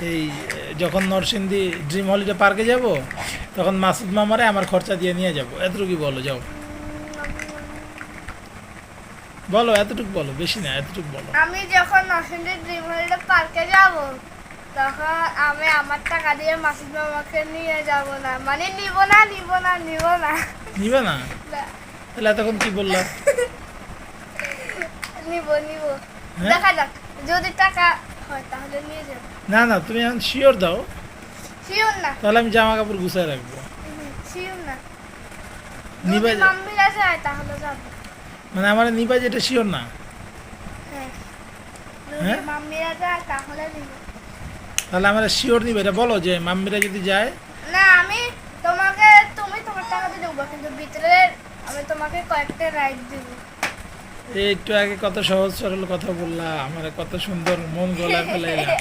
এই যখন Narsingdi dream holiday পার্কে যাব তখন মাসুদ মামারে আমার খরচা দিয়ে নিয়ে যাব, এতটুকু বলো, যাও বলো, এতটুকু বলো, বেশি না, এতটুকু বলো। আমি যখন নরসিংদী ড্রিম হলিডে পার্কে যাব তখন আমি আমার টাকা দিয়ে মাসুদ মামাকে নিয়ে যাব না, মানে নিব না। নিবে না? না, তাহলে এতক্ষণ কি বললা? নিব। হ্যাঁ? দেখা যাক, যদি টাকা হয় তাহলে নিয়ে যাব। না না, তুমি এখন শিওর দাও, শিওর না, তাহলে আমি জামা কাপড় গুছায় রাখবো। শিওর না। নিবা যদি মাম্মিরা যায় তাহলে যাব। মানে আমার নিবা যেটা শিওর না? হ্যাঁ, যদি হ্যাঁ? মাম্মিরা যায় তাহলে নিব। তাহলে আমার শিওর নিবে, এটা বলো যে মাম্মিরা যদি যায়। না, তুমি তোমার টাকা দিয়ে দেবো, কিন্তু ভিতরে আমি তোমাকে কয়েকটা রাইড দিব। এই একটু আগে কত সহজ সরল কথা বললা, আমার কত সুন্দর মন গলায় ফেলাইলা।